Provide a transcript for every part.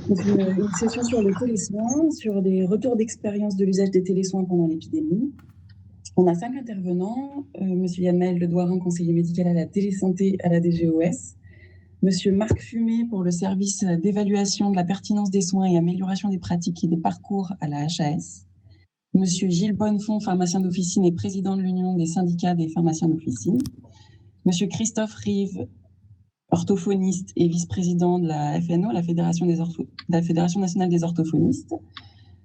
Donc une session sur le télésoin, sur les retours d'expérience de l'usage des télésoins pendant l'épidémie. On a 5 intervenants, monsieur Yann-Maël Ledouarin, conseiller médical à la télésanté à la DGOS, monsieur Marc Fumet pour le service d'évaluation de la pertinence des soins et amélioration des pratiques et des parcours à la HAS, monsieur Gilles Bonnefond, pharmacien d'officine et président de l'Union des syndicats des pharmaciens d'officine, monsieur Christophe Rive, orthophoniste et vice-président de la FNO, la Fédération nationale des orthophonistes,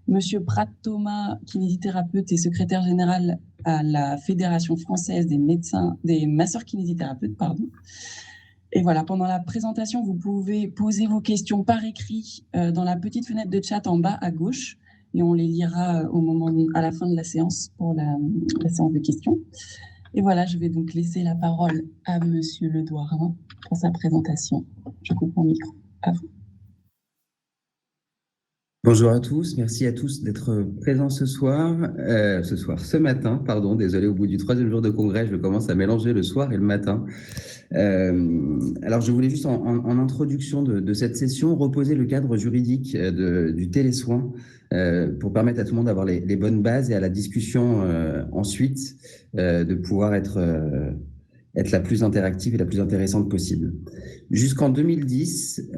monsieur Prat Thomas, kinésithérapeute et secrétaire général à la Fédération française des masseurs kinésithérapeutes, pardon. Et voilà, pendant la présentation, vous pouvez poser vos questions par écrit dans la petite fenêtre de chat en bas à gauche, et on les lira à la fin de la séance pour la séance de questions. Et voilà, je vais donc laisser la parole à monsieur Ledouarin pour sa présentation. Je coupe mon micro. À vous. Bonjour à tous, merci à tous d'être présents ce matin, pardon, désolé, au bout du 3e jour de congrès, je commence à mélanger le soir et le matin. Alors, je voulais juste en introduction de cette session reposer le cadre juridique du télésoin pour permettre à tout le monde d'avoir les bonnes bases et à la discussion ensuite de pouvoir être la plus interactive et la plus intéressante possible. Jusqu'en 2010,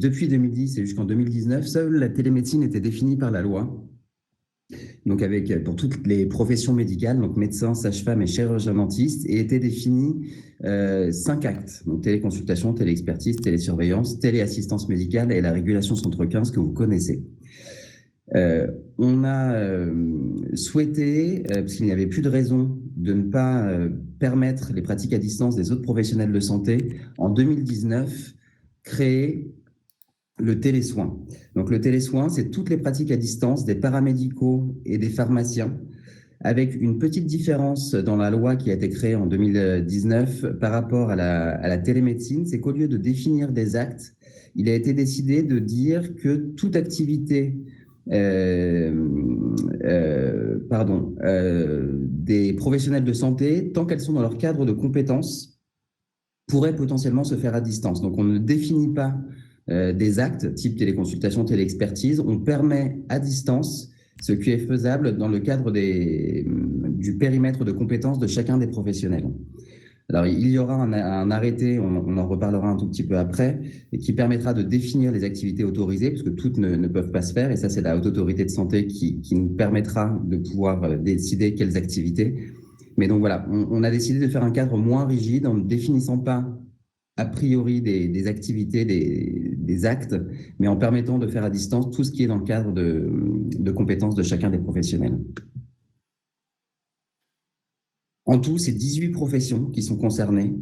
depuis 2010 et jusqu'en 2019, seule la télémédecine était définie par la loi. Donc pour toutes les professions médicales, donc médecins, sages-femmes et chirurgiens-dentistes, et était définie 5 actes, donc téléconsultation, téléexpertise, télésurveillance, téléassistance médicale et la régulation centre 15 que vous connaissez. On a souhaité, parce qu'il n'y avait plus de raison de ne pas permettre les pratiques à distance des autres professionnels de santé, en 2019, créer le télésoin. Donc le télésoin, c'est toutes les pratiques à distance des paramédicaux et des pharmaciens, avec une petite différence dans la loi qui a été créée en 2019 par rapport à la télémédecine, c'est qu'au lieu de définir des actes, il a été décidé de dire que toute activité des professionnels de santé, tant qu'elles sont dans leur cadre de compétences, pourraient potentiellement se faire à distance. Donc on ne définit pas des actes type téléconsultation, téléexpertise, on permet à distance ce qui est faisable dans le cadre du périmètre de compétences de chacun des professionnels. Alors, il y aura un arrêté, on en reparlera un tout petit peu après, et qui permettra de définir les activités autorisées, parce que toutes ne peuvent pas se faire, et ça, c'est la Haute Autorité de Santé qui nous permettra de pouvoir décider quelles activités. Mais donc voilà, on a décidé de faire un cadre moins rigide en ne définissant pas a priori des activités, des actes, mais en permettant de faire à distance tout ce qui est dans le cadre de compétences de chacun des professionnels. En tout, c'est 18 professions qui sont concernées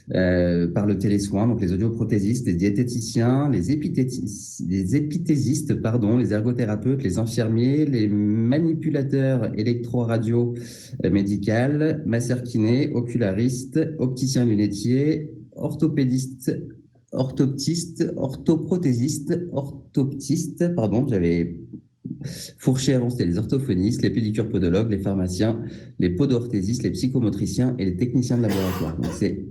par le télésoin, donc les audioprothésistes, les diététiciens, les épithésistes, les ergothérapeutes, les infirmiers, les manipulateurs électro-radio médical, masseurs kinés, ocularistes, opticiens lunetiers, orthopédistes, orthoprothésistes, j'avais fourché avant, c'était les orthophonistes, les pédicures podologues, les pharmaciens, les podorthésistes, les psychomotriciens et les techniciens de laboratoire. Donc c'est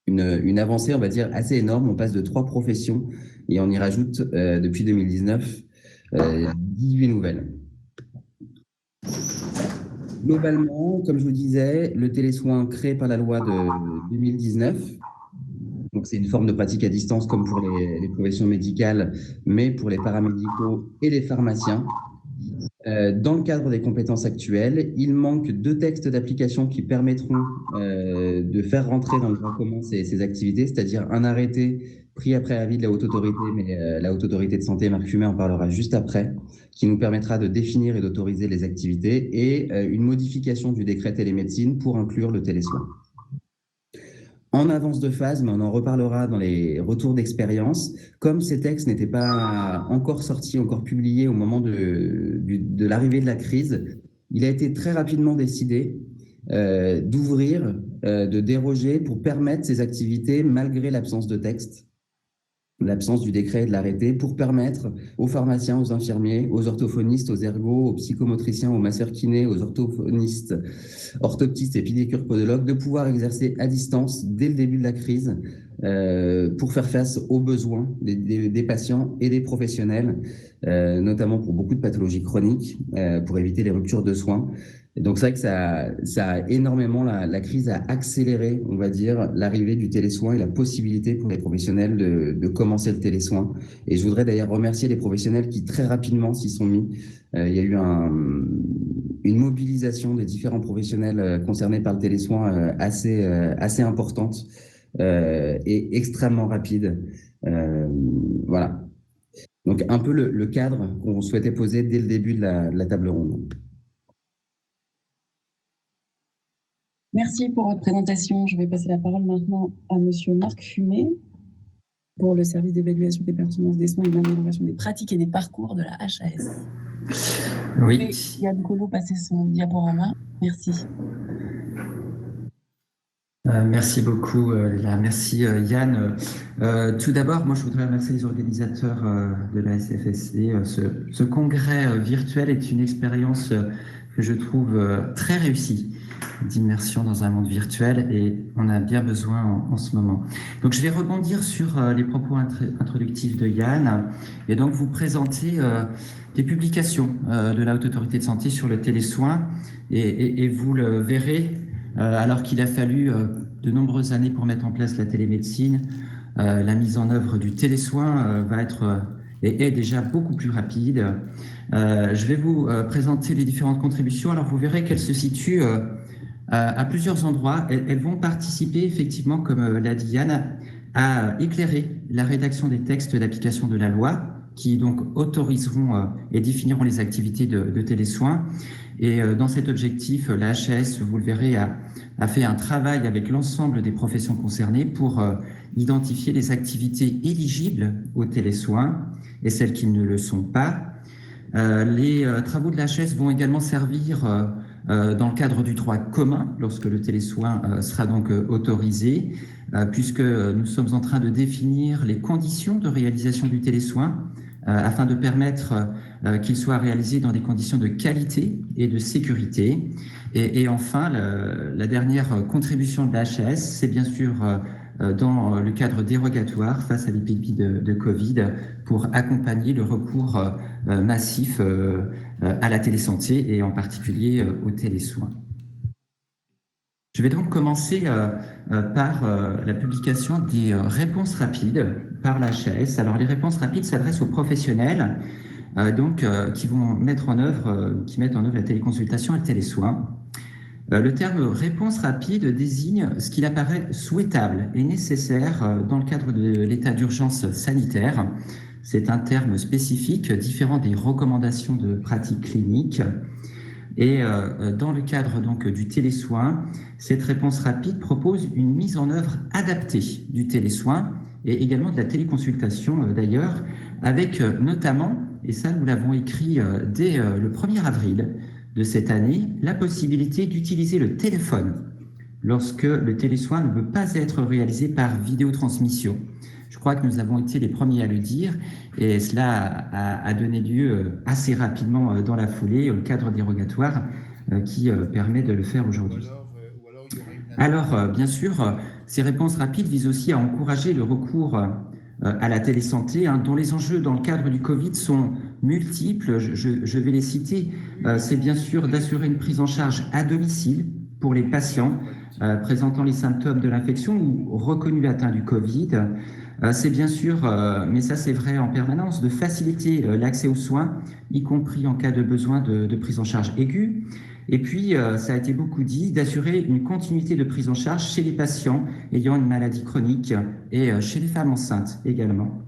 une avancée, on va dire, assez énorme. On passe de 3 professions et on y rajoute, depuis 2019, 18 nouvelles. Globalement, comme je vous disais, le télésoin créé par la loi de 2019, donc c'est une forme de pratique à distance comme pour les professions médicales, mais pour les paramédicaux et les pharmaciens. Dans le cadre des compétences actuelles, il manque 2 textes d'application qui permettront de faire rentrer dans le droit commun ces activités, c'est-à-dire un arrêté pris après avis de la Haute Autorité, mais la Haute Autorité de Santé, Marc Fumet en parlera juste après, qui nous permettra de définir et d'autoriser les activités, et une modification du décret télémédecine pour inclure le télésoin. En avance de phase, mais on en reparlera dans les retours d'expérience, comme ces textes n'étaient pas encore sortis, encore publiés au moment de l'arrivée de la crise, il a été très rapidement décidé d'ouvrir, de déroger pour permettre ces activités malgré l'absence de texte. l'absence du décret et de l'arrêté pour permettre aux pharmaciens, aux infirmiers, aux orthophonistes, aux ergos, aux psychomotriciens, aux masseurs kinés, aux orthophonistes, orthoptistes et pédicures-podologues de pouvoir exercer à distance dès le début de la crise pour faire face aux besoins des patients et des professionnels, notamment pour beaucoup de pathologies chroniques, pour éviter les ruptures de soins. Et donc, c'est vrai que ça a énormément, la crise a accéléré, on va dire, l'arrivée du télésoin et la possibilité pour les professionnels de commencer le télésoin. Et je voudrais d'ailleurs remercier les professionnels qui très rapidement s'y sont mis. Il y a eu une mobilisation des différents professionnels concernés par le télésoin assez importante et extrêmement rapide. Voilà. Donc, un peu le cadre qu'on souhaitait poser dès le début de la table ronde. Merci pour votre présentation. Je vais passer la parole maintenant à Monsieur Marc Fumet pour le service d'évaluation des performances des soins et d'amélioration des pratiques et des parcours de la HAS. Oui. Yann Collot, passer son diaporama. Merci. Merci beaucoup, Léla. Merci, Yann. Tout d'abord, moi, je voudrais remercier les organisateurs de la SFSC. Ce congrès virtuel est une expérience que je trouve très réussie d'immersion dans un monde virtuel et on a bien besoin en ce moment. Donc, je vais rebondir sur les propos introductifs de Yann et donc vous présenter des publications de la Haute Autorité de Santé sur le télésoin et vous le verrez. Alors qu'il a fallu de nombreuses années pour mettre en place la télémédecine, la mise en œuvre du télésoin va être et est déjà beaucoup plus rapide. Je vais vous présenter les différentes contributions. Alors vous verrez qu'elles se situent à plusieurs endroits. Elles vont participer effectivement, comme l'a dit Yann, à éclairer la rédaction des textes d'application de la loi qui donc autoriseront et définiront les activités de télésoins. Et dans cet objectif, la HAS, vous le verrez, a fait un travail avec l'ensemble des professions concernées pour identifier les activités éligibles aux télésoins et celles qui ne le sont pas. Les travaux de la HAS vont également servir dans le cadre du droit commun, lorsque le télésoin sera donc autorisé, puisque nous sommes en train de définir les conditions de réalisation du télésoin, afin de permettre qu'il soit réalisé dans des conditions de qualité et de sécurité. Et enfin, la dernière contribution de la HAS, c'est bien sûr dans le cadre dérogatoire face à l'épidémie de Covid pour accompagner le recours massif à la télésanté et en particulier aux télésoins. Je vais donc commencer par la publication des réponses rapides par la HAS. Alors, les réponses rapides s'adressent aux professionnels qui vont mettent en œuvre la téléconsultation et le télésoin. Le terme réponse rapide désigne ce qu'il apparaît souhaitable et nécessaire dans le cadre de l'état d'urgence sanitaire. C'est un terme spécifique, différent des recommandations de pratique clinique. Et dans le cadre donc du télésoin, cette réponse rapide propose une mise en œuvre adaptée du télésoin et également de la téléconsultation d'ailleurs, avec notamment, et ça nous l'avons écrit dès le 1er avril de cette année, la possibilité d'utiliser le téléphone lorsque le télésoin ne peut pas être réalisé par vidéotransmission. Je crois que nous avons été les premiers à le dire et cela a donné lieu assez rapidement dans la foulée au cadre dérogatoire qui permet de le faire aujourd'hui. Alors, bien sûr, ces réponses rapides visent aussi à encourager le recours à la télésanté, dont les enjeux dans le cadre du Covid sont multiples. Je vais les citer. C'est bien sûr d'assurer une prise en charge à domicile pour les patients présentant les symptômes de l'infection ou reconnus atteints du Covid. C'est bien sûr, mais ça c'est vrai en permanence, de faciliter l'accès aux soins, y compris en cas de besoin de prise en charge aiguë. Et puis, ça a été beaucoup dit, d'assurer une continuité de prise en charge chez les patients ayant une maladie chronique et chez les femmes enceintes également.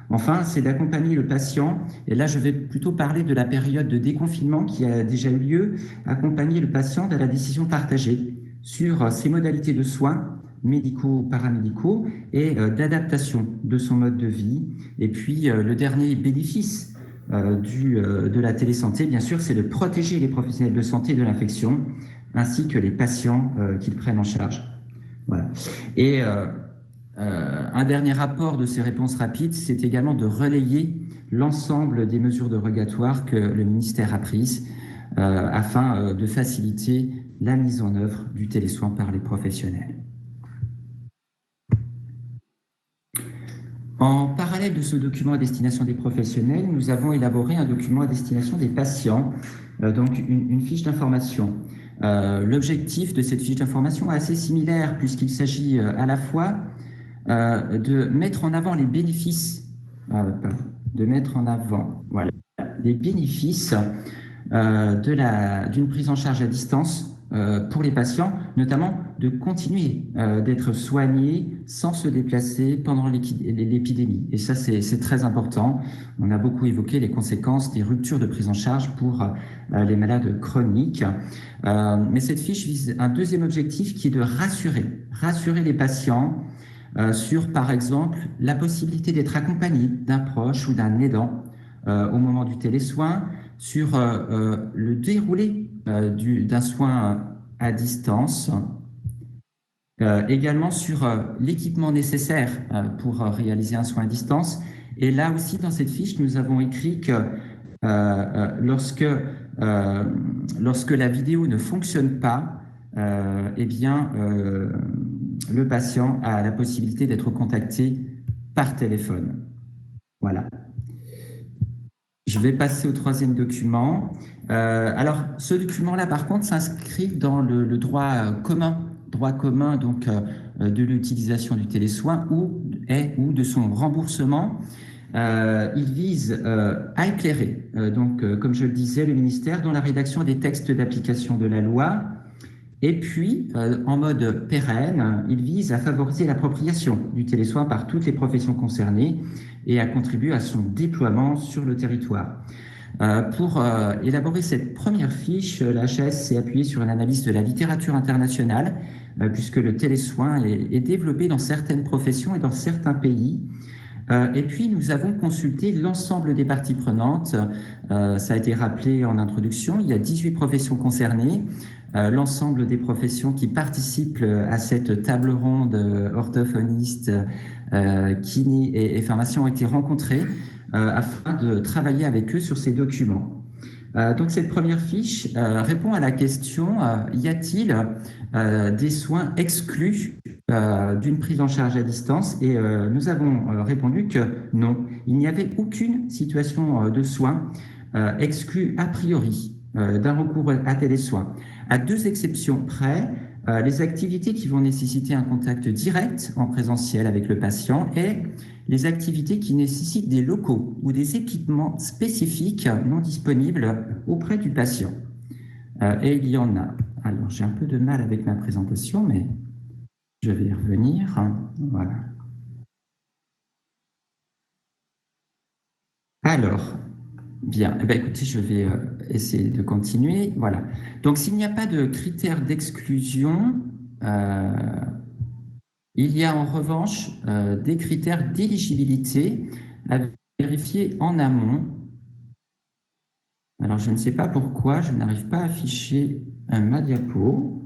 Enfin, c'est d'accompagner le patient, et là je vais plutôt parler de la période de déconfinement qui a déjà eu lieu, accompagner le patient dans la décision partagée sur ses modalités de soins médicaux, paramédicaux et d'adaptation de son mode de vie. Et puis, le dernier bénéfice de la télésanté, bien sûr, c'est de protéger les professionnels de santé de l'infection, ainsi que les patients qu'ils prennent en charge. Voilà. Et Un dernier rapport de ces réponses rapides, c'est également de relayer l'ensemble des mesures dérogatoires que le ministère a prises afin de faciliter la mise en œuvre du télésoin par les professionnels. En parallèle de ce document à destination des professionnels, nous avons élaboré un document à destination des patients, donc une fiche d'information. L'objectif de cette fiche d'information est assez similaire puisqu'il s'agit à la fois de mettre en avant les bénéfices, voilà, les bénéfices d'une prise en charge à distance pour les patients, notamment de continuer d'être soignés sans se déplacer pendant l'épidémie. Et ça, c'est très important. On a beaucoup évoqué les conséquences des ruptures de prise en charge pour les malades chroniques. Mais cette fiche vise un deuxième objectif qui est de rassurer les patients sur, par exemple, la possibilité d'être accompagné d'un proche ou d'un aidant au moment du télésoin, sur le déroulé d'un soin à distance, également sur l'équipement nécessaire pour réaliser un soin à distance. Et là aussi, dans cette fiche, nous avons écrit que lorsque la vidéo ne fonctionne pas, eh bien, le patient a la possibilité d'être contacté par téléphone. Voilà. Je vais passer au troisième document. Alors, ce document-là, par contre, s'inscrit dans le droit commun donc, de l'utilisation du télésoin ou de son remboursement. Il vise à éclairer, comme je le disais, le ministère dans la rédaction des textes d'application de la loi. Et puis, en mode pérenne, il vise à favoriser l'appropriation du télésoin par toutes les professions concernées et à contribuer à son déploiement sur le territoire. Pour élaborer cette première fiche, la HAS s'est appuyée sur une analyse de la littérature internationale, puisque le télésoin est développé dans certaines professions et dans certains pays. Et puis, nous avons consulté l'ensemble des parties prenantes. Ça a été rappelé en introduction, il y a 18 professions concernées. L'ensemble des professions qui participent à cette table ronde, orthophonistes, kinés et pharmaciens ont été rencontrés afin de travailler avec eux sur ces documents. Donc cette première fiche répond à la question y a-t-il des soins exclus d'une prise en charge à distance? Et nous avons répondu que non, il n'y avait aucune situation de soins exclue a priori d'un recours à télésoin. À deux exceptions près, les activités qui vont nécessiter un contact direct en présentiel avec le patient et les activités qui nécessitent des locaux ou des équipements spécifiques non disponibles auprès du patient. Et il y en a. Alors, j'ai un peu de mal avec ma présentation, mais je vais y revenir. Voilà. Alors, bien, eh bien, écoutez, je vais essayer de continuer. Voilà. Donc, s'il n'y a pas de critères d'exclusion, il y a en revanche des critères d'éligibilité à vérifier en amont. Alors, je ne sais pas pourquoi, je n'arrive pas à afficher ma diapo.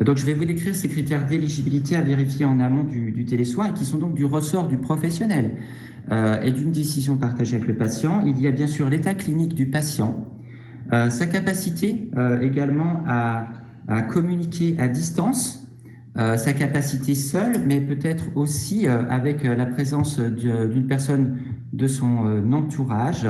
Donc, je vais vous décrire ces critères d'éligibilité à vérifier en amont du télésoin et qui sont donc du ressort du professionnel et d'une décision partagée avec le patient. Il y a bien sûr l'état clinique du patient, sa capacité également à communiquer à distance, sa capacité seule, mais peut-être aussi avec la présence d'une personne de son entourage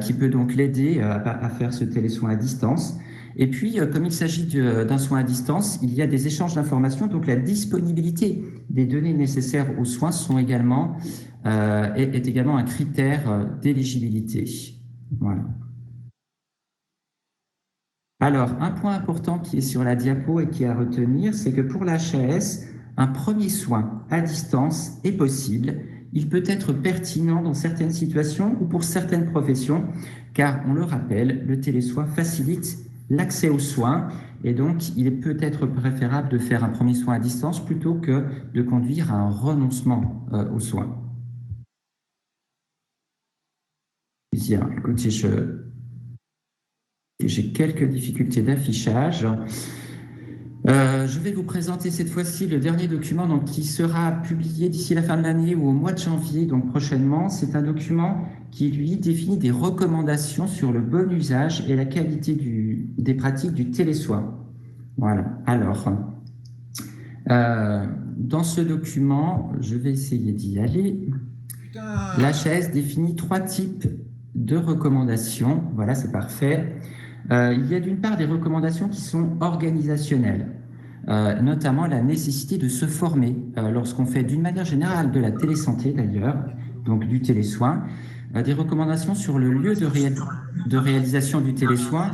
qui peut donc l'aider à faire ce télésoin à distance. Et puis, comme il s'agit d'un soin à distance, il y a des échanges d'informations, donc la disponibilité des données nécessaires aux soins est également un critère d'éligibilité. Voilà. Alors, un point important qui est sur la diapo et qui est à retenir, c'est que pour la HAS, un premier soin à distance est possible. Il peut être pertinent dans certaines situations ou pour certaines professions, car on le rappelle, le télésoin facilite l'accès aux soins et donc il est peut-être préférable de faire un premier soin à distance plutôt que de conduire à un renoncement aux soins. Bien, écoutez, j'ai quelques difficultés d'affichage. Je vais vous présenter cette fois-ci le dernier document donc, qui sera publié d'ici la fin de l'année ou au mois de janvier, donc prochainement. C'est un document qui, lui, définit des recommandations sur le bon usage et la qualité des pratiques du télésoin. Voilà. Alors, dans ce document, je vais essayer d'y aller. L'HAS définit 3 types de recommandations. Voilà, c'est parfait. Il y a d'une part des recommandations qui sont organisationnelles, notamment la nécessité de se former lorsqu'on fait d'une manière générale de la télésanté d'ailleurs, donc du télésoin, des recommandations sur le lieu de réalisation du télésoin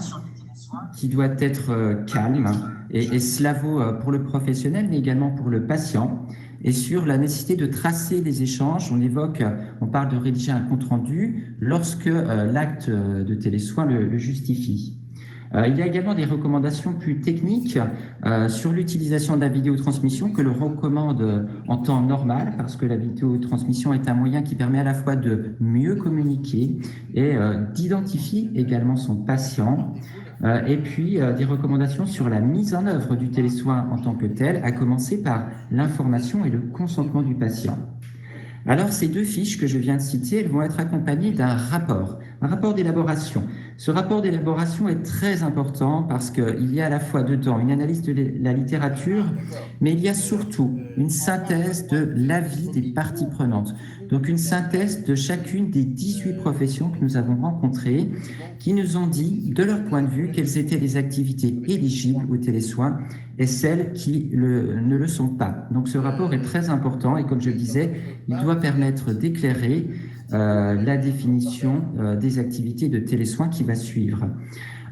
qui doit être calme, et cela vaut pour le professionnel mais également pour le patient, et sur la nécessité de tracer les échanges. On parle de rédiger un compte-rendu lorsque l'acte de télésoin le justifie. Il y a également des recommandations plus techniques sur l'utilisation de la vidéotransmission que l'on recommande en temps normal, parce que la vidéotransmission est un moyen qui permet à la fois de mieux communiquer et d'identifier également son patient. Et puis des recommandations sur la mise en œuvre du télésoin en tant que tel, à commencer par l'information et le consentement du patient. Alors, ces 2 fiches que je viens de citer, elles vont être accompagnées d'un rapport, un rapport d'élaboration. Ce rapport d'élaboration est très important parce qu'il y a à la fois dedans une analyse de la littérature, mais il y a surtout une synthèse de l'avis des parties prenantes. Donc, une synthèse de chacune des 18 professions que nous avons rencontrées, qui nous ont dit, de leur point de vue, quelles étaient les activités éligibles au télésoin et celles qui ne le sont pas. Donc, ce rapport est très important et, comme je le disais, il doit permettre d'éclairer la définition des activités de télésoin qui va suivre.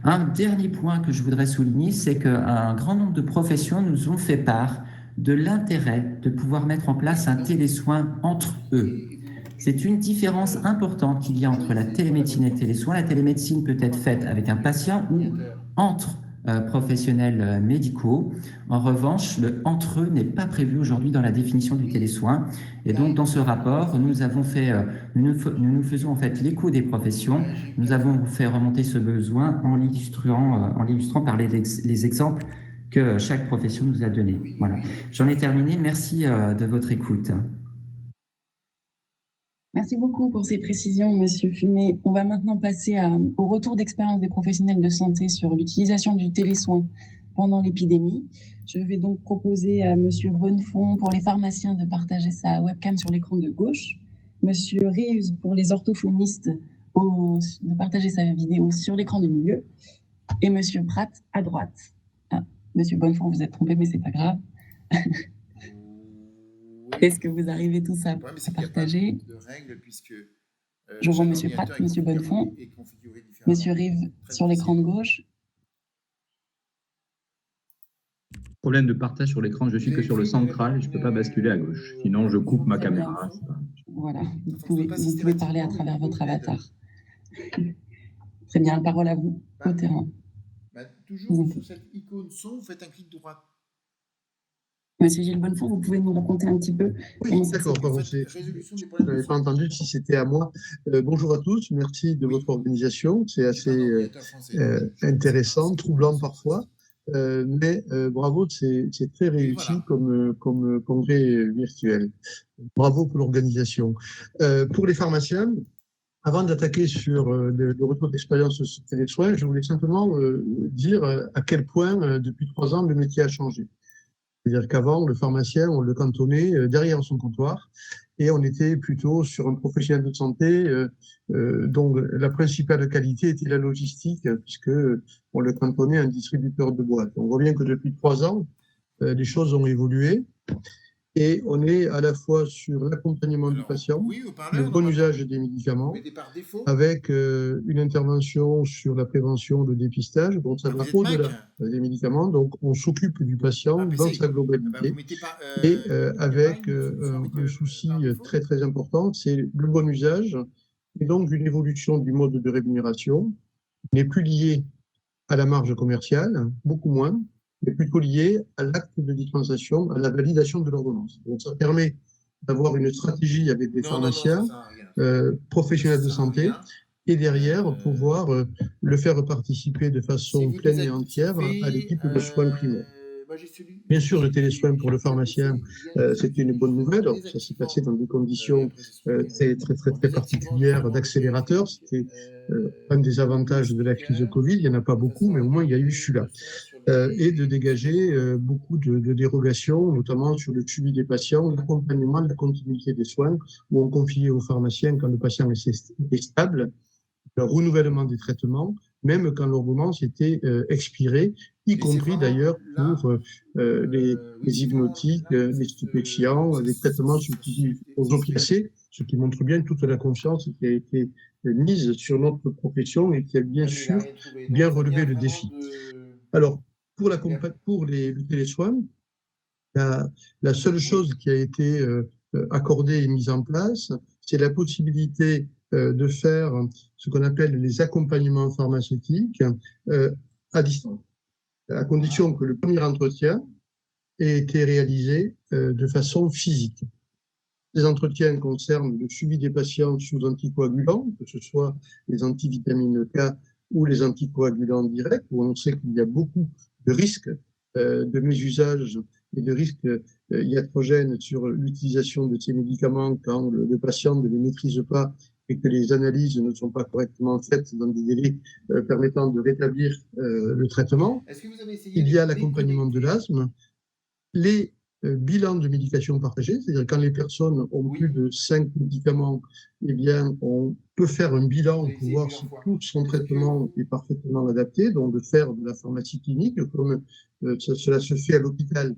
Un dernier point que je voudrais souligner, c'est qu'un grand nombre de professions nous ont fait part de l'intérêt de pouvoir mettre en place un télésoin entre eux. C'est une différence importante qu'il y a entre la télémédecine et le télésoin. La télémédecine peut être faite avec un patient ou entre professionnels médicaux. En revanche, le entre eux n'est pas prévu aujourd'hui dans la définition du télésoin. Et donc, dans ce rapport, nous nous faisons en fait l'écho des professions. Nous avons fait remonter ce besoin en l'illustrant par les exemples que chaque profession nous a donnés. Voilà. J'en ai terminé. Merci de votre écoute. Merci beaucoup pour ces précisions, Monsieur Fumet. On va maintenant passer au retour d'expérience des professionnels de santé sur l'utilisation du télésoin pendant l'épidémie. Je vais donc proposer à Monsieur Bonnefond pour les pharmaciens de partager sa webcam sur l'écran de gauche, Monsieur Rius pour les orthophonistes de partager sa vidéo sur l'écran du milieu, et Monsieur Pratt à droite. Ah, Monsieur Bonnefond, vous êtes trompé, mais c'est pas grave. Est-ce que vous arrivez tous à partager? Je vois Monsieur Pratt, Monsieur Bonnefond, Monsieur Rive sur l'écran de gauche. Problème de partage sur l'écran, je suis que sur le central et je ne peux pas basculer à gauche. Sinon, je coupe ma caméra. Voilà, vous pouvez parler à travers votre avatar. Très bien, la parole à vous, au terrain. Toujours sur cette icône son, vous faites un clic droit. Monsieur Gilles Bonnefond, vous pouvez nous raconter un petit peu? Oui, d'accord. Je n'avais pas entendu si c'était à moi. Bonjour à tous, merci de votre organisation. C'est assez intéressant, troublant parfois, mais bravo, c'est très réussi comme congrès virtuel. Bravo pour l'organisation. Pour les pharmaciens, avant d'attaquer sur le retour d'expérience sur les soins, je voulais simplement dire à quel point, depuis 3 ans, le métier a changé. C'est-à-dire qu'avant, le pharmacien, on le cantonnait derrière son comptoir et on était plutôt sur un professionnel de santé dont la principale qualité était la logistique, puisque on le cantonnait à un distributeur de boîtes. On voit bien que depuis 3 ans, les choses ont évolué et on est à la fois sur l'accompagnement du patient, le bon usage des médicaments, avec une intervention sur la prévention, le dépistage, donc ça va au-delà des médicaments, donc on s'occupe du patient dans sa globalité, et avec un souci très très important, c'est le bon usage, et donc une évolution du mode de rémunération, qui n'est plus lié à la marge commerciale, beaucoup moins, mais plutôt lié à l'acte de dispensation, à la validation de l'ordonnance. Donc ça permet d'avoir une stratégie avec des pharmaciens, professionnels de santé, et derrière pouvoir le faire participer de façon pleine et entière à l'équipe de soins primaires. Bien sûr, le télésoin pour le pharmacien, c'était une bonne nouvelle. Alors, ça s'est passé dans des conditions très particulières d'accélérateur. C'était un des avantages de la crise de Covid. Il n'y en a pas beaucoup, mais au moins, il y a eu celui-là. Et de dégager beaucoup de dérogations, notamment sur le suivi des patients, l'accompagnement, la continuité des soins, où on confiait aux pharmaciens quand le patient est stable, le renouvellement des traitements, même quand l'ordonnance était expirée, y compris d'ailleurs pour les hypnotiques, les stupéfiants, les traitements aux opiacés, ce qui montre bien toute la confiance qui a été mise sur notre profession et qui a bien sûr bien relevé le défi. Alors, pour le télésoin, la seule chose qui a été accordée et mise en place, c'est la possibilité de faire ce qu'on appelle les accompagnements pharmaceutiques à distance, à condition que le premier entretien ait été réalisé de façon physique. Les entretiens concernent le suivi des patients sous anticoagulants, que ce soit les antivitamines K ou les anticoagulants directs, où on sait qu'il y a beaucoup de risques de mésusage et de risques iatrogènes sur l'utilisation de ces médicaments quand le patient ne les maîtrise pas et que les analyses ne sont pas correctement faites dans des délais permettant de rétablir le traitement. Il y a l'accompagnement de l'asthme, les bilans de médication partagée, c'est-à-dire quand les personnes ont plus de 5 médicaments, eh bien, on peut faire un bilan pour voir si tout son traitement est parfaitement adapté, donc de faire de la pharmacie clinique, comme cela se fait à l'hôpital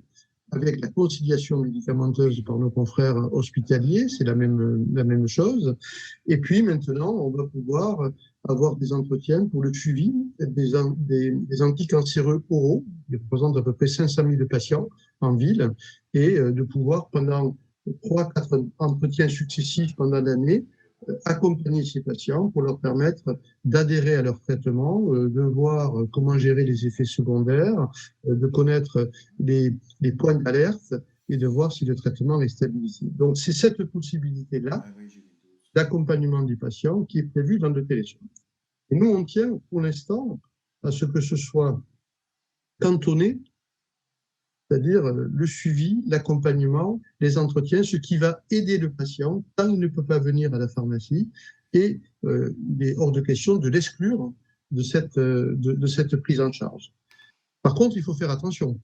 avec la conciliation médicamenteuse par nos confrères hospitaliers, c'est la même chose. Et puis maintenant, on va pouvoir avoir des entretiens pour le suivi des anticancéreux oraux, qui représentent à peu près 500 000 patients en ville, et de pouvoir, pendant 3-4 entretiens successifs pendant l'année, accompagner ces patients pour leur permettre d'adhérer à leur traitement, de voir comment gérer les effets secondaires, de connaître les points d'alerte et de voir si le traitement est stabilisé. Donc, c'est cette possibilité-là d'accompagnement du patient qui est prévue dans le télésoin. Et nous, on tient pour l'instant à ce que ce soit cantonné, c'est-à-dire le suivi, l'accompagnement, les entretiens, ce qui va aider le patient tant il ne peut pas venir à la pharmacie, et il est hors de question de l'exclure de cette prise en charge. Par contre, il faut faire attention.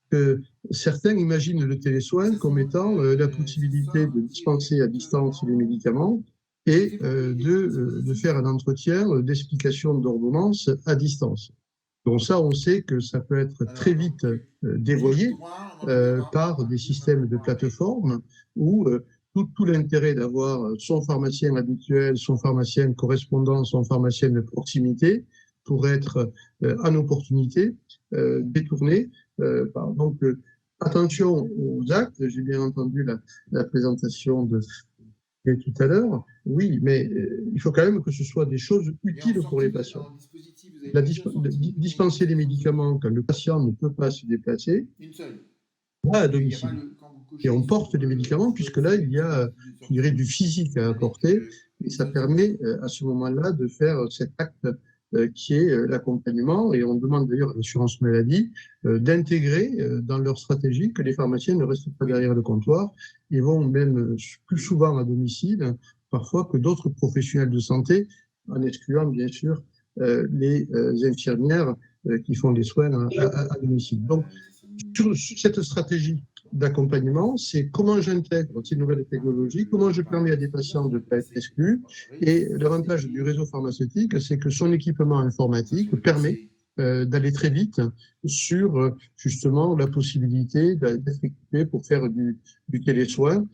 Que certains imaginent le télésoin comme étant la possibilité de dispenser à distance les médicaments et de faire un entretien d'explication d'ordonnance à distance. Donc ça, on sait que ça peut être très vite dévoyé par des systèmes de plateforme où tout l'intérêt d'avoir son pharmacien habituel, son pharmacien correspondant, son pharmacien de proximité pourrait être en opportunité détourné. Donc, attention aux actes. J'ai bien entendu la présentation de tout à l'heure. Oui, mais il faut quand même que ce soit des choses utiles pour les patients. Dispenser les médicaments quand le patient ne peut pas se déplacer, va à domicile. Et on porte les médicaments puisque là, il y a, je dirais, du physique à apporter et ça permet à ce moment-là de faire cet acte qui est l'accompagnement, et on demande d'ailleurs à l'assurance maladie d'intégrer dans leur stratégie que les pharmaciens ne restent pas derrière le comptoir, ils vont même plus souvent à domicile, parfois que d'autres professionnels de santé, en excluant bien sûr les infirmières qui font des soins à domicile. Donc, sur cette stratégie d'accompagnement, c'est comment j'intègre ces nouvelles technologies, comment je permets à des patients de ne pas être exclus. Et l'avantage du réseau pharmaceutique, c'est que son équipement informatique permet d'aller très vite sur justement la possibilité d'être équipé pour faire du télésoin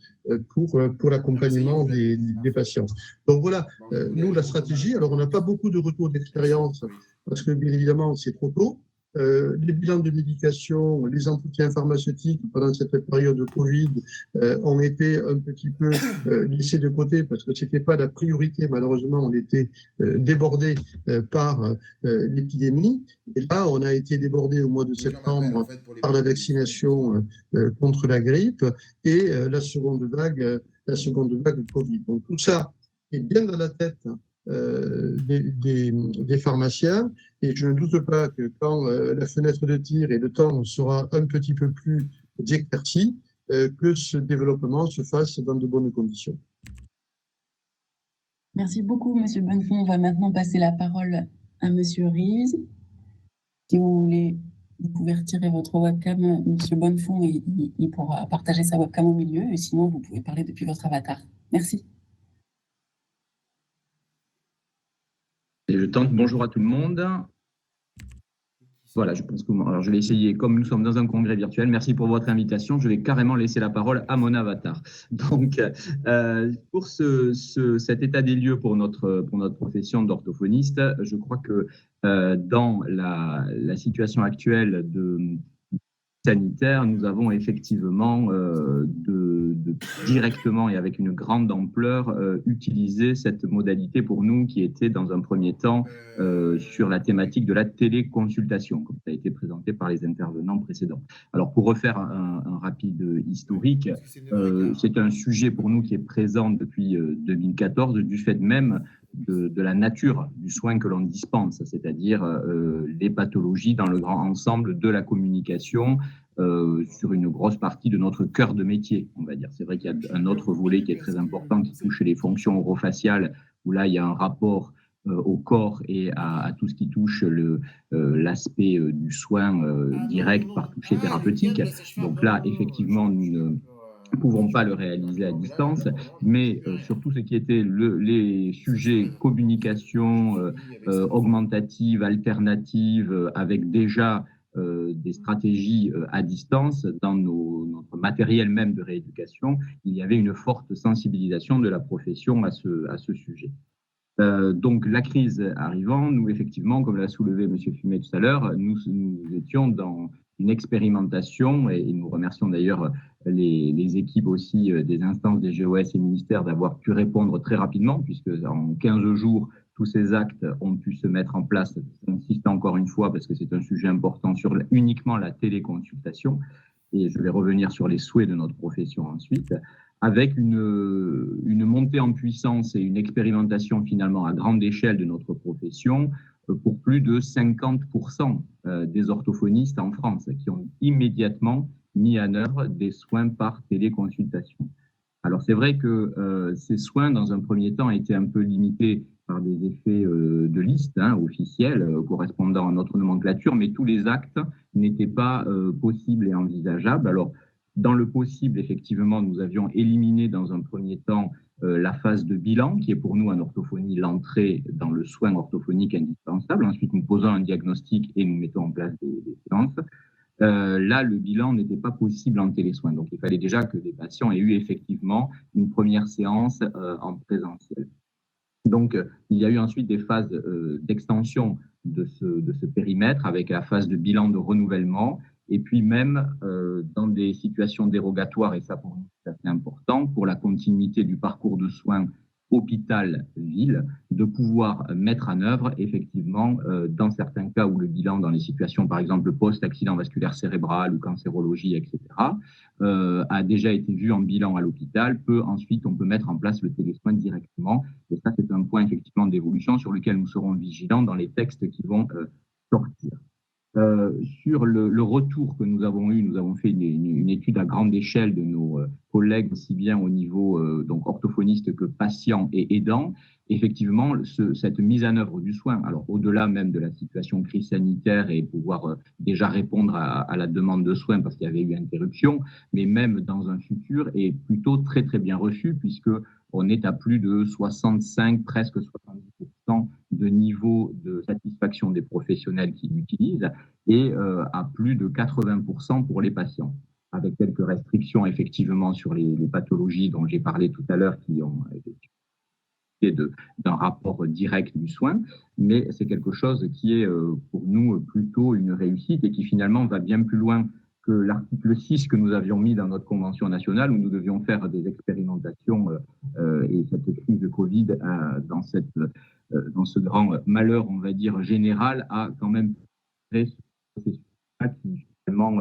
pour l'accompagnement des patients. Donc voilà, nous, la stratégie, alors on n'a pas beaucoup de retours d'expérience parce que bien évidemment, c'est trop tôt. Les bilans de médication, les entretiens pharmaceutiques pendant cette période de Covid ont été un petit peu laissés de côté parce que c'était pas la priorité. Malheureusement, on était débordé par l'épidémie. Et là, on a été débordé au mois de septembre par la vaccination contre la grippe et la seconde vague de Covid. Donc tout ça est bien dans la tête des pharmaciens, Et je ne doute pas que quand la fenêtre de tir et le temps sera un petit peu plus éclairci, que ce développement se fasse dans de bonnes conditions. Merci beaucoup, Monsieur Bonnefond. On va maintenant passer la parole à Monsieur Rives. Si vous voulez, vous pouvez retirer votre webcam, Monsieur Bonnefond, et il pourra partager sa webcam au milieu. Et sinon, vous pouvez parler depuis votre avatar. Merci. Et je tente. Bonjour à tout le monde. Voilà, je pense que alors je vais essayer, comme nous sommes dans un congrès virtuel, merci pour votre invitation, je vais carrément laisser la parole à mon avatar. Donc, pour cet état des lieux pour notre profession d'orthophoniste, je crois que dans la situation actuelle sanitaire, nous avons effectivement directement et avec une grande ampleur utilisé cette modalité pour nous qui était dans un premier temps sur la thématique de la téléconsultation, comme ça a été présenté par les intervenants précédents. Alors pour refaire un rapide historique, c'est un sujet pour nous qui est présent depuis 2014 du fait même de la nature du soin que l'on dispense, c'est-à-dire les pathologies dans le grand ensemble de la communication sur une grosse partie de notre cœur de métier, on va dire. C'est vrai qu'il y a un autre volet qui est très important qui touche les fonctions orofaciales, où là, il y a un rapport au corps et à tout ce qui touche l'aspect du soin direct par toucher thérapeutique. Donc là, effectivement, nous ne pouvons pas le réaliser à distance, mais surtout ce qui était les sujets communication augmentative, alternative, avec déjà des stratégies à distance dans notre matériel même de rééducation, il y avait une forte sensibilisation de la profession à ce sujet. Donc la crise arrivant, nous effectivement, comme l'a soulevé M. Fumet tout à l'heure, nous étions dans une expérimentation et nous remercions d'ailleurs les équipes aussi des instances des GOS et ministères d'avoir pu répondre très rapidement puisque en 15 jours, tous ces actes ont pu se mettre en place. J'insiste encore une fois parce que c'est un sujet important sur uniquement la téléconsultation et je vais revenir sur les souhaits de notre profession ensuite, avec une montée en puissance et une expérimentation finalement à grande échelle de notre profession pour plus de 50% des orthophonistes en France qui ont immédiatement mis en œuvre des soins par téléconsultation. Alors c'est vrai que ces soins, dans un premier temps, étaient un peu limités par des effets de liste officiels correspondant à notre nomenclature, mais tous les actes n'étaient pas possibles et envisageables. Alors, dans le possible, effectivement, nous avions éliminé dans un premier temps la phase de bilan, qui est pour nous en orthophonie l'entrée dans le soin orthophonique indispensable. Ensuite, nous posons un diagnostic et nous mettons en place des séances. Là, le bilan n'était pas possible en télésoin. Donc, il fallait déjà que les patients aient eu effectivement une première séance en présentiel. Donc, il y a eu ensuite des phases d'extension de ce périmètre avec la phase de bilan de renouvellement et puis même dans des situations dérogatoires, et ça pour nous c'est assez important, pour la continuité du parcours de soins hôpital-ville, de pouvoir mettre en œuvre effectivement dans certains cas où le bilan dans les situations par exemple post-accident vasculaire cérébral ou cancérologie, etc., a déjà été vu en bilan à l'hôpital, on peut mettre en place le télésoin directement. Et ça, c'est un point effectivement d'évolution sur lequel nous serons vigilants dans les textes qui vont sortir. Sur le retour que nous avons eu, nous avons fait une étude à grande échelle de nos collègues, aussi bien au niveau donc orthophonistes que patients et aidants. Effectivement, cette mise en œuvre du soin, alors au-delà même de la situation crise sanitaire et pouvoir déjà répondre à la demande de soins parce qu'il y avait eu interruption, mais même dans un futur, est plutôt très très bien reçu puisque on est à plus de 65, presque 70% de niveau de satisfaction des professionnels qui l'utilisent et à plus de 80% pour les patients, avec quelques restrictions effectivement sur les pathologies dont j'ai parlé tout à l'heure qui ont d'un rapport direct du soin, mais c'est quelque chose qui est pour nous plutôt une réussite et qui finalement va bien plus loin que l'article 6 que nous avions mis dans notre convention nationale où nous devions faire des expérimentations et cette crise de Covid dans ce grand malheur, on va dire, général, a quand même créé ce processus-là qui finalement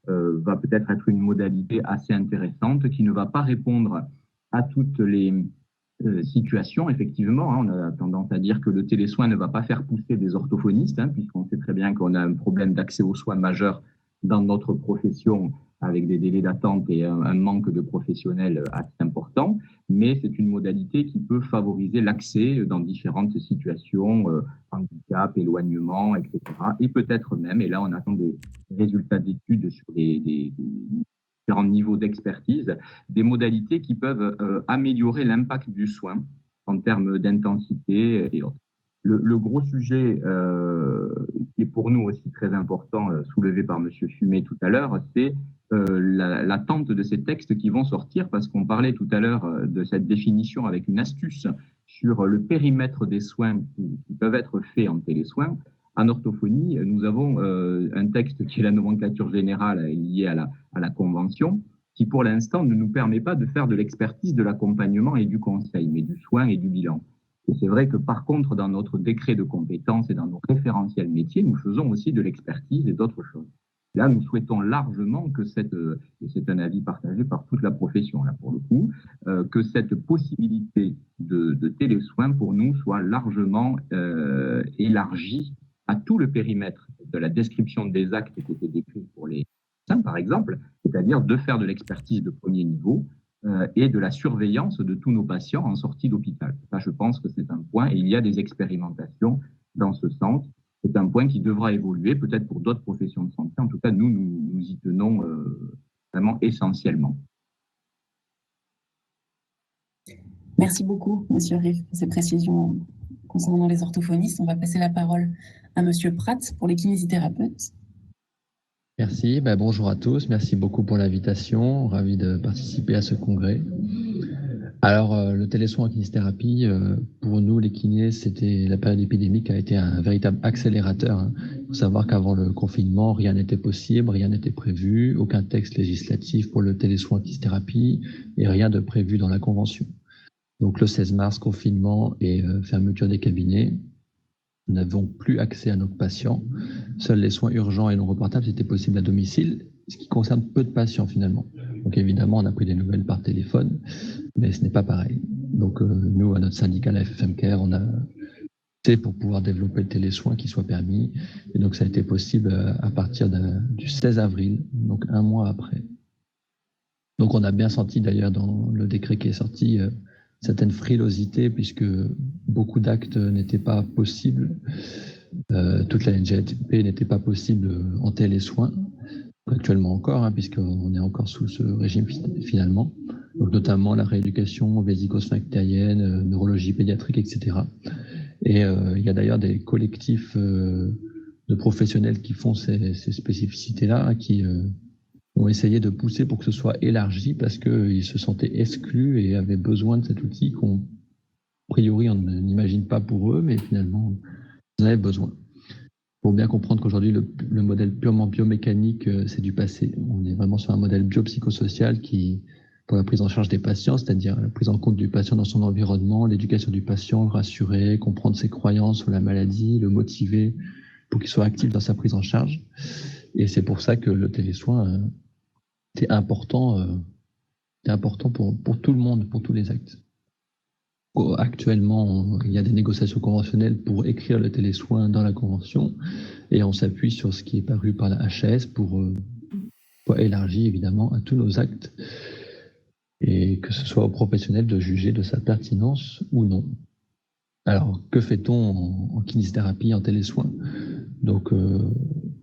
va peut-être être une modalité assez intéressante qui ne va pas répondre à toutes les situation, effectivement. On a tendance à dire que le télésoin ne va pas faire pousser des orthophonistes, puisqu'on sait très bien qu'on a un problème d'accès aux soins majeur dans notre profession, avec des délais d'attente et un manque de professionnels assez important. Mais c'est une modalité qui peut favoriser l'accès dans différentes situations, handicap, éloignement, etc. Et peut-être même, et là on attend des résultats d'études sur des différents niveaux d'expertise, des modalités qui peuvent améliorer l'impact du soin en termes d'intensité et autres. Le gros sujet qui est pour nous aussi très important, soulevé par M. Fumet tout à l'heure, c'est l'attente de ces textes qui vont sortir, parce qu'on parlait tout à l'heure de cette définition avec une astuce sur le périmètre des soins qui peuvent être faits en télésoins. En orthophonie, nous avons un texte qui est la nomenclature générale liée à la convention, qui pour l'instant ne nous permet pas de faire de l'expertise, de l'accompagnement et du conseil, mais du soin et du bilan. Et c'est vrai que par contre, dans notre décret de compétences et dans nos référentiels métiers, nous faisons aussi de l'expertise et d'autres choses. Là, nous souhaitons largement que et c'est un avis partagé par toute la profession, là pour le coup, que cette possibilité de télésoins pour nous soit largement élargie à tout le périmètre de la description des actes qui étaient décrits pour les médecins, par exemple, c'est-à-dire de faire de l'expertise de premier niveau et de la surveillance de tous nos patients en sortie d'hôpital. Ça, je pense que c'est un point, et il y a des expérimentations dans ce sens. C'est un point qui devra évoluer, peut-être pour d'autres professions de santé. En tout cas, nous y tenons vraiment essentiellement. Merci beaucoup, Monsieur Riff, pour ces précisions concernant les orthophonistes. On va passer la parole à Monsieur Pratt pour les kinésithérapeutes. Merci, bonjour à tous, merci beaucoup pour l'invitation, ravi de participer à ce congrès. Alors, le télésoin en kinésithérapie, pour nous les kinés, la période épidémique a été un véritable accélérateur. Il faut savoir qu'avant le confinement, rien n'était possible, rien n'était prévu, aucun texte législatif pour le télésoin en kinésithérapie et rien de prévu dans la convention. Donc le 16 mars, confinement et fermeture des cabinets. Nous n'avons plus accès à nos patients. Seuls les soins urgents et non reportables étaient possibles à domicile, ce qui concerne peu de patients finalement. Donc évidemment, on a pris des nouvelles par téléphone, mais ce n'est pas pareil. Donc nous, à notre syndicat, la FFM Care, on a fait pour pouvoir développer le télésoin qui soit permis. Et donc ça a été possible à partir du 16 avril, donc un mois après. Donc on a bien senti d'ailleurs dans le décret qui est sorti certaine frilosité, puisque beaucoup d'actes n'étaient pas possibles. Toute la NGATP n'était pas possible en télésoin, actuellement encore, puisqu'on est encore sous ce régime finalement. Donc, notamment la rééducation vésico-sphinctérienne, neurologie pédiatrique, etc. Et il y a d'ailleurs des collectifs de professionnels qui font ces spécificités-là, qui ont essayé de pousser pour que ce soit élargi parce qu'ils se sentaient exclus et avaient besoin de cet outil qu'on, a priori, on n'imagine pas pour eux, mais finalement, ils en avaient besoin. Il faut bien comprendre qu'aujourd'hui, le modèle purement biomécanique, c'est du passé. On est vraiment sur un modèle biopsychosocial qui, pour la prise en charge des patients, c'est-à-dire la prise en compte du patient dans son environnement, l'éducation du patient, le rassurer, comprendre ses croyances sur la maladie, le motiver pour qu'il soit actif dans sa prise en charge. Et c'est pour ça que le télésoin était important pour tout le monde, pour tous les actes. Actuellement, il y a des négociations conventionnelles pour écrire le télésoin dans la convention et on s'appuie sur ce qui est paru par la HAS pour élargir évidemment à tous nos actes et que ce soit aux professionnels de juger de sa pertinence ou non. Alors, que fait-on en kinésithérapie, en télésoin? Donc,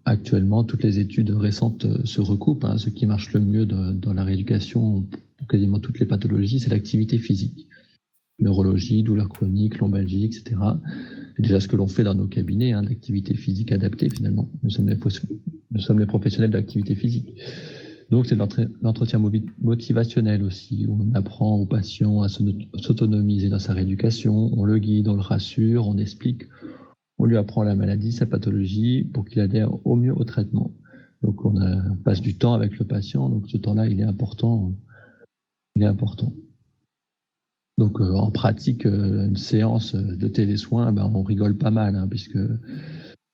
actuellement, toutes les études récentes se recoupent. Ce qui marche le mieux dans la rééducation pour quasiment toutes les pathologies, c'est l'activité physique. Neurologie, douleurs chroniques, lombalgie, etc. C'est déjà ce que l'on fait dans nos cabinets, l'activité physique adaptée finalement. Nous sommes les professionnels de l'activité physique. Donc, c'est l'entretien motivationnel aussi, où on apprend au patient à s'autonomiser dans sa rééducation, on le guide, on le rassure, on explique, on lui apprend la maladie, sa pathologie, pour qu'il adhère au mieux au traitement. Donc, on passe du temps avec le patient, donc ce temps-là, il est important. Donc, en pratique, une séance de télésoin, on rigole pas mal, puisque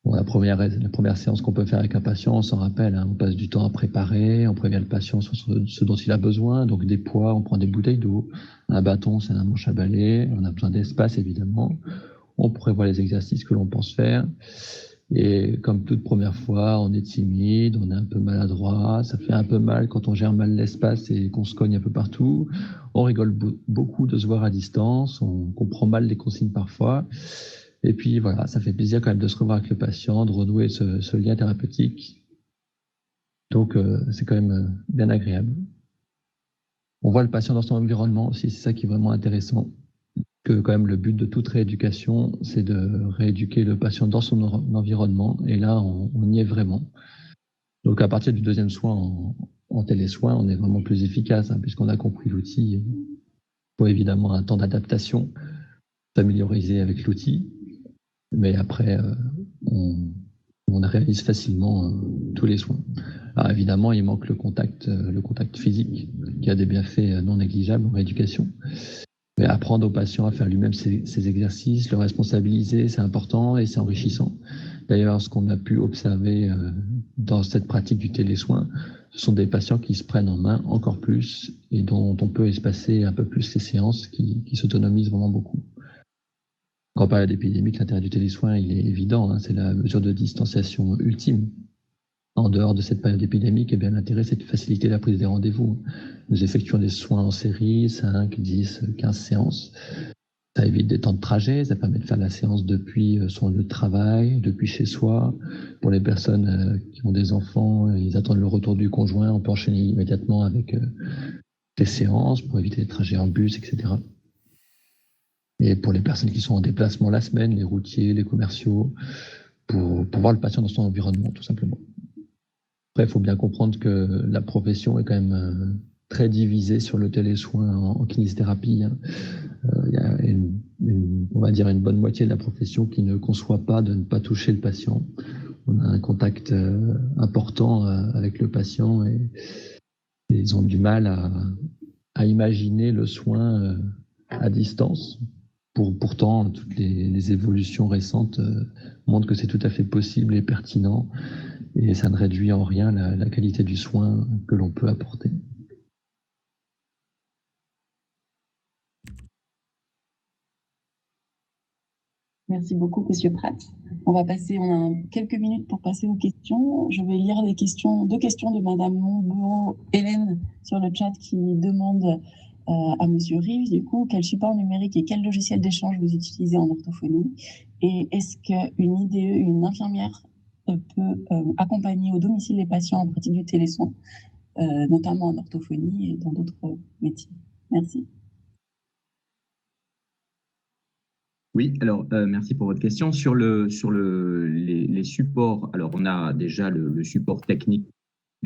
Bon, la première séance qu'on peut faire avec un patient, on s'en rappelle, hein, on passe du temps à préparer, on prévient le patient sur ce dont il a besoin, donc des poids, on prend des bouteilles d'eau, un bâton, c'est un manche à balai, on a besoin d'espace évidemment, on prévoit les exercices que l'on pense faire, et comme toute première fois, on est timide, on est un peu maladroit, ça fait un peu mal quand on gère mal l'espace et qu'on se cogne un peu partout, on rigole beaucoup de se voir à distance, on comprend mal les consignes parfois. Et puis voilà, ça fait plaisir quand même de se revoir avec le patient, de renouer ce lien thérapeutique. Donc c'est quand même bien agréable. On voit le patient dans son environnement aussi, c'est ça qui est vraiment intéressant. Que quand même le but de toute rééducation, c'est de rééduquer le patient dans son environnement. Et là, on y est vraiment. Donc à partir du deuxième soin en télésoin, on est vraiment plus efficace, hein, puisqu'on a compris l'outil. Il faut évidemment un temps d'adaptation, familiariser avec l'outil. Mais après, on réalise facilement tous les soins. Alors évidemment, il manque le contact physique, qui a des bienfaits non négligeables en rééducation. Mais apprendre au patient à faire lui-même ses exercices, le responsabiliser, c'est important et c'est enrichissant. D'ailleurs, ce qu'on a pu observer dans cette pratique du télésoin, ce sont des patients qui se prennent en main encore plus et dont on peut espacer un peu plus les séances, qui s'autonomisent vraiment beaucoup. En période épidémique, l'intérêt du télésoin, il est évident, hein, c'est la mesure de distanciation ultime. En dehors de cette période épidémique, eh bien, l'intérêt, c'est de faciliter la prise des rendez-vous. Nous effectuons des soins en série, 5, 10, 15 séances. Ça évite des temps de trajet, ça permet de faire la séance depuis son lieu de travail, depuis chez soi. Pour les personnes qui ont des enfants, ils attendent le retour du conjoint, on peut enchaîner immédiatement avec les séances pour éviter les trajets en bus, etc. Et pour les personnes qui sont en déplacement la semaine, les routiers, les commerciaux, pour voir le patient dans son environnement, tout simplement. Après, il faut bien comprendre que la profession est quand même très divisée sur le télésoin en kinésithérapie. Hein. Il y a on va dire une bonne moitié de la profession qui ne conçoit pas de ne pas toucher le patient. On a un contact important avec le patient et ils ont du mal à imaginer le soin à distance. Pourtant, toutes les évolutions récentes montrent que c'est tout à fait possible et pertinent, et ça ne réduit en rien la qualité du soin que l'on peut apporter. Merci beaucoup, Monsieur Pratt. On a quelques minutes pour passer aux questions. Je vais lire deux questions de Madame Montbeau Hélène sur le chat qui demande à Monsieur Rives, du coup, quel support numérique et quel logiciel d'échange vous utilisez en orthophonie? Et est-ce qu'une IDE, une infirmière, peut accompagner au domicile les patients en pratique du télésoin, notamment en orthophonie et dans d'autres métiers? Merci. Oui, alors merci pour votre question. Sur les supports, alors on a déjà le support technique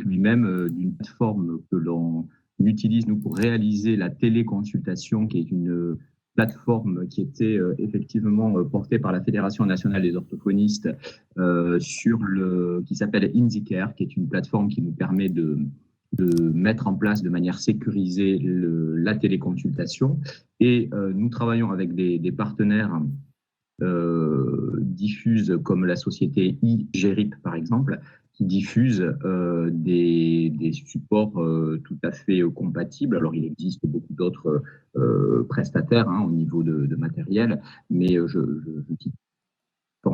lui-même d'une plateforme que l'on utilise nous pour réaliser la téléconsultation, qui est une plateforme qui était effectivement portée par la Fédération nationale des orthophonistes qui s'appelle InziCare, qui est une plateforme qui nous permet de mettre en place de manière sécurisée la téléconsultation. Et nous travaillons avec des partenaires diffusent comme la société iGérip, par exemple, qui diffuse des supports tout à fait compatibles. Alors, il existe beaucoup d'autres prestataires au niveau de matériel, mais je cite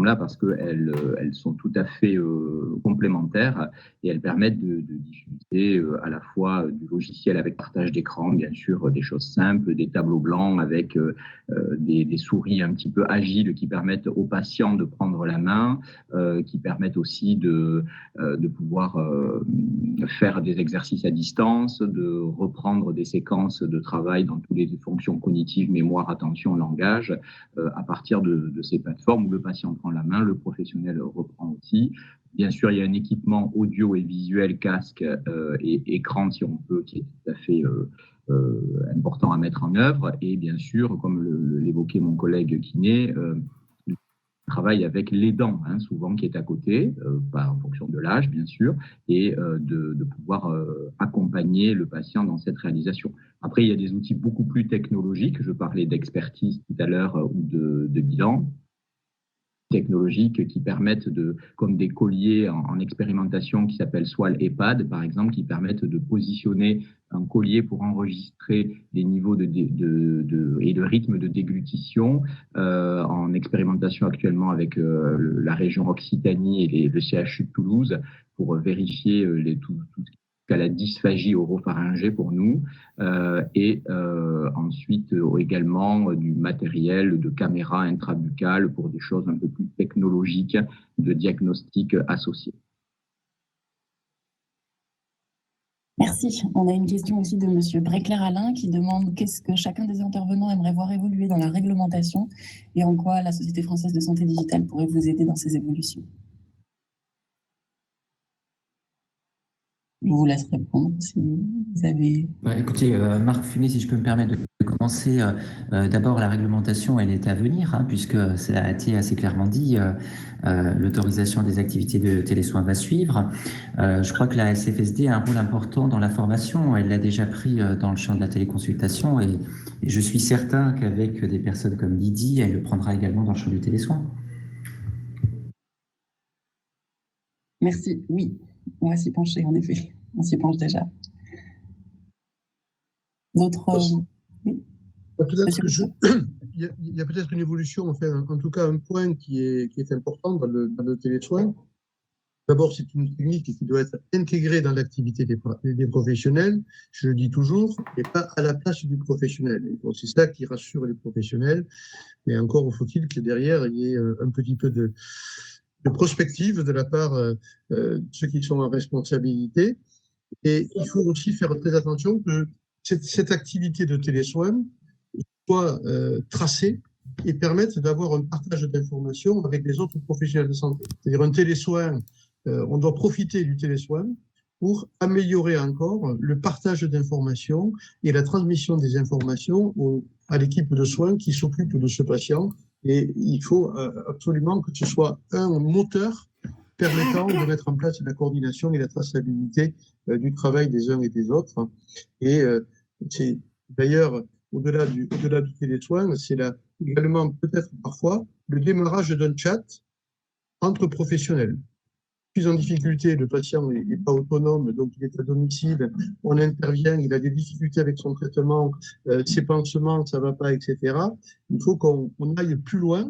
là parce qu'elles sont tout à fait complémentaires et elles permettent de diffuser à la fois du logiciel avec partage d'écran, bien sûr, des choses simples, des tableaux blancs avec des souris un petit peu agiles qui permettent aux patients de prendre la main, qui permettent aussi de pouvoir faire des exercices à distance, de reprendre des séquences de travail dans toutes les fonctions cognitives, mémoire, attention, langage, à partir de ces plateformes où le patient prend la main, le professionnel reprend aussi. Bien sûr, il y a un équipement audio et visuel, casque et écran, si on peut, qui est tout à fait important à mettre en œuvre. Et bien sûr, comme l'évoquait mon collègue kiné, travaille avec l'aidant, souvent qui est à côté, pas en fonction de l'âge, bien sûr, et de pouvoir accompagner le patient dans cette réalisation. Après, il y a des outils beaucoup plus technologiques. Je parlais d'expertise tout à l'heure ou de bilan. technologiques qui permettent comme des colliers en expérimentation qui s'appellent Swal EHPAD, par exemple, qui permettent de positionner un collier pour enregistrer les niveaux et le rythme de déglutition, en expérimentation actuellement avec la région Occitanie et le CHU de Toulouse pour vérifier tout à la dysphagie oropharyngée pour nous, et ensuite également du matériel de caméra intrabuccale pour des choses un peu plus technologiques de diagnostic associé. Merci. On a une question aussi de Monsieur Bréclair-Alain qui demande qu'est-ce que chacun des intervenants aimerait voir évoluer dans la réglementation et en quoi la Société française de santé digitale pourrait vous aider dans ces évolutions. Je vous laisse répondre si vous avez... Écoutez, Marc Fumet, si je peux me permettre de commencer, d'abord la réglementation, elle est à venir, puisque ça a été assez clairement dit, l'autorisation des activités de télésoins va suivre. Je crois que la SFSD a un rôle important dans la formation, elle l'a déjà pris dans le champ de la téléconsultation et je suis certain qu'avec des personnes comme Lydie, elle le prendra également dans le champ du télésoin. Merci, oui, on va s'y pencher en effet, on s'y penche déjà. D'autres... Oui. Il y a peut-être une évolution, enfin, en tout cas un point qui est important dans le télésoin. D'abord, c'est une technique qui doit être intégrée dans l'activité des professionnels, je le dis toujours, et pas à la place du professionnel. C'est ça qui rassure les professionnels, mais encore faut-il que derrière, il y ait un petit peu de prospective de la part de ceux qui sont en responsabilité. Et il faut aussi faire très attention que cette activité de télésoin soit tracée et permette d'avoir un partage d'informations avec les autres professionnels de santé. C'est-à-dire un télésoin, on doit profiter du télésoin pour améliorer encore le partage d'informations et la transmission des informations à l'équipe de soins qui s'occupe de ce patient. Et il faut absolument que ce soit un moteur permettant de mettre en place la coordination et la traçabilité du travail des uns et des autres. Et c'est d'ailleurs, au-delà du télésoin, c'est également peut-être parfois le démarrage d'un chat entre professionnels. Plus en difficulté, le patient n'est pas autonome, donc il est à domicile, on intervient, il a des difficultés avec son traitement, ses pansements, ça ne va pas, etc. Il faut qu'on aille plus loin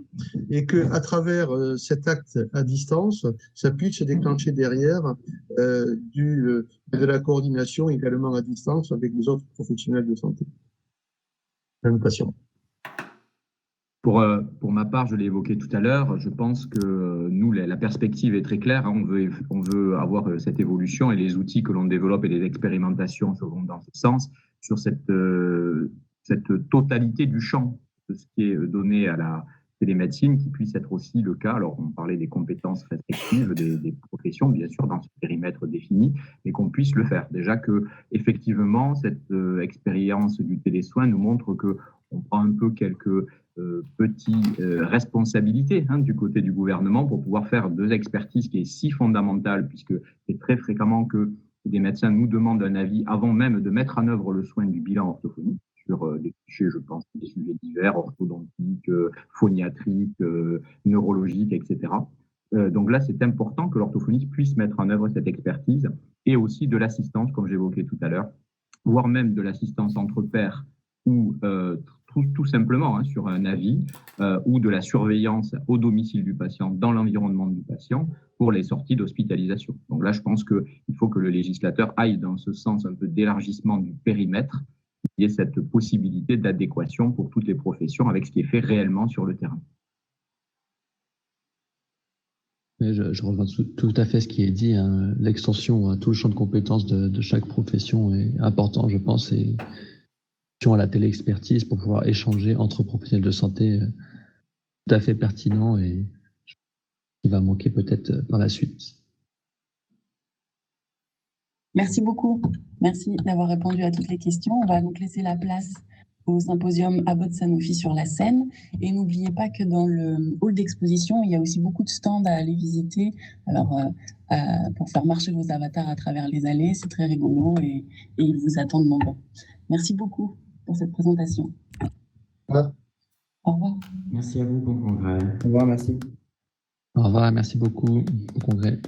et qu'à travers cet acte à distance, ça puisse se déclencher derrière de la coordination également à distance avec les autres professionnels de santé. Même patient. Pour ma part, je l'ai évoqué tout à l'heure, je pense que nous, la perspective est très claire. On veut avoir cette évolution et les outils que l'on développe et les expérimentations vont dans ce sens, sur cette totalité du champ de ce qui est donné à la télémédecine, qui puisse être aussi le cas. Alors, on parlait des compétences restrictives des professions, bien sûr, dans ce périmètre défini, mais qu'on puisse le faire. Déjà que, effectivement, cette expérience du télésoin nous montre que on prend un peu quelques petites responsabilités du côté du gouvernement pour pouvoir faire deux expertises qui est si fondamentale, puisque c'est très fréquemment que des médecins nous demandent un avis avant même de mettre en œuvre le soin du bilan orthophonique sur des sujets, je pense, des sujets divers, orthodontiques, phoniatriques, neurologiques, etc. Donc là, c'est important que l'orthophoniste puisse mettre en œuvre cette expertise et aussi de l'assistance, comme j'évoquais tout à l'heure, voire même de l'assistance entre pairs ou tout simplement sur un avis ou de la surveillance au domicile du patient, dans l'environnement du patient, pour les sorties d'hospitalisation. Donc là, je pense qu'il faut que le législateur aille dans ce sens un peu d'élargissement du périmètre, qu'il y ait cette possibilité d'adéquation pour toutes les professions avec ce qui est fait réellement sur le terrain. Je rejoins tout à fait ce qui est dit. L'extension à tout le champ de compétences de chaque profession est important, je pense, et à la télé-expertise pour pouvoir échanger entre professionnels de santé, tout à fait pertinent et qui va manquer peut-être par la suite. Merci beaucoup. Merci d'avoir répondu à toutes les questions. On va donc laisser la place au symposium Abbott Sanofi sur la Seine. Et n'oubliez pas que dans le hall d'exposition, il y a aussi beaucoup de stands à aller visiter. Alors, pour faire marcher vos avatars à travers les allées, c'est très rigolo et ils vous attendent nombreux. Merci beaucoup pour cette présentation. Au revoir. Au revoir. Merci à vous, bon congrès. Au revoir, merci. Au revoir, merci beaucoup au congrès.